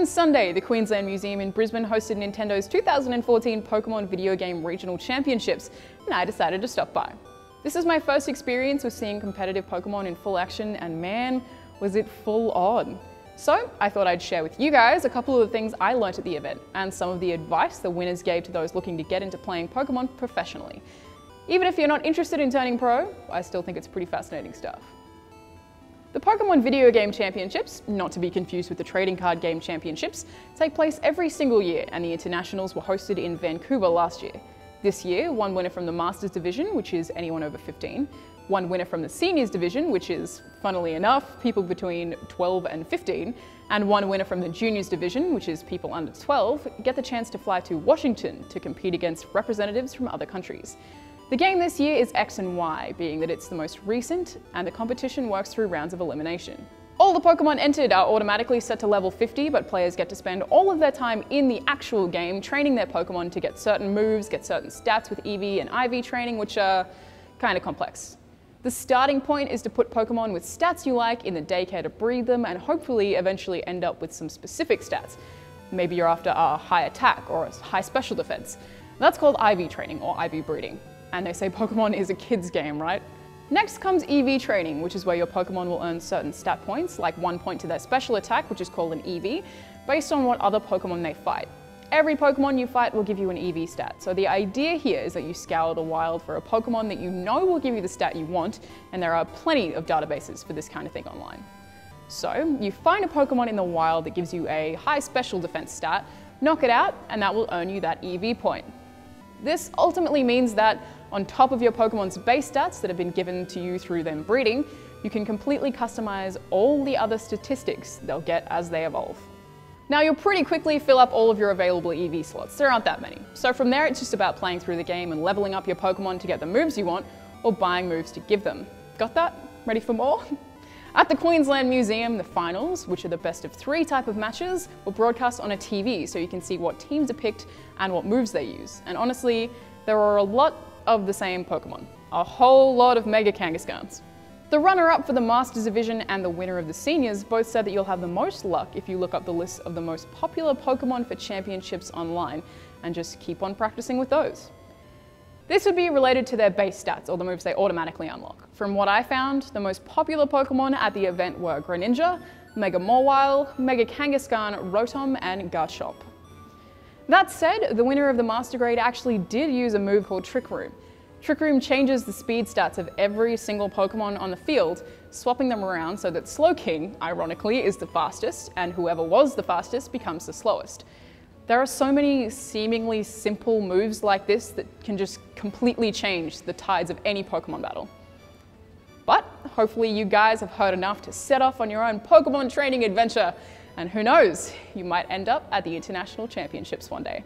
On Sunday, the Queensland Museum in Brisbane hosted Nintendo's 2014 Pokemon Videogame Regional Championships, and I decided to stop by. This is my first experience with seeing competitive Pokemon in full action, and man, was it full on. So I thought I'd share with you guys a couple of the things I learnt at the event, and some of the advice the winners gave to those looking to get into playing Pokemon professionally. Even if you're not interested in turning pro, I still think it's pretty fascinating stuff. The Pokemon Videogame Championships, not to be confused with the Trading Card Game Championships, take place every single year, and the internationals were hosted in Vancouver last year. This year, one winner from the Masters Division, which is anyone over 15, one winner from the Seniors Division, which is, funnily enough, people between 12 and 15, and one winner from the Juniors Division, which is people under 12, get the chance to fly to Washington to compete against representatives from other countries. The game this year is X and Y, being that it's the most recent, and the competition works through rounds of elimination. All the Pokemon entered are automatically set to level 50, but players get to spend all of their time in the actual game training their Pokemon to get certain moves, get certain stats with EV and IV training, which are kind of complex. The starting point is to put Pokemon with stats you like in the daycare to breed them, and hopefully eventually end up with some specific stats. Maybe you're after a high attack or a high special defense. That's called IV training or IV breeding. And they say Pokemon is a kid's game, right? Next comes EV training, which is where your Pokemon will earn certain stat points, like 1 point to their special attack, which is called an EV, based on what other Pokemon they fight. Every Pokemon you fight will give you an EV stat, so the idea here is that you scour the wild for a Pokemon that you know will give you the stat you want, and there are plenty of databases for this kind of thing online. So, you find a Pokemon in the wild that gives you a high special defense stat, knock it out, and that will earn you that EV point. This ultimately means that on top of your Pokemon's base stats that have been given to you through them breeding, you can completely customize all the other statistics they'll get as they evolve. Now you'll pretty quickly fill up all of your available EV slots, there aren't that many. So from there it's just about playing through the game and leveling up your Pokemon to get the moves you want, or buying moves to give them. Got that? Ready for more? At the Queensland Museum, the finals, which are the best of 3 type of matches, were broadcast on a TV so you can see what teams are picked and what moves they use. And honestly, there are a lot of the same Pokemon. A whole lot of Mega Kangaskhans. The runner-up for the Masters Division and the winner of the Seniors both said that you'll have the most luck if you look up the list of the most popular Pokemon for championships online and just keep on practicing with those. This would be related to their base stats, or the moves they automatically unlock. From what I found, the most popular Pokemon at the event were Greninja, Mega Mawile, Mega Kangaskhan, Rotom, and Garchomp. That said, the winner of the Master Grade actually did use a move called Trick Room. Trick Room changes the speed stats of every single Pokemon on the field, swapping them around so that Slowking, ironically, is the fastest, and whoever was the fastest becomes the slowest. There are so many seemingly simple moves like this that can just completely change the tides of any Pokemon battle. But hopefully you guys have heard enough to set off on your own Pokemon training adventure, and who knows, you might end up at the International Championships one day.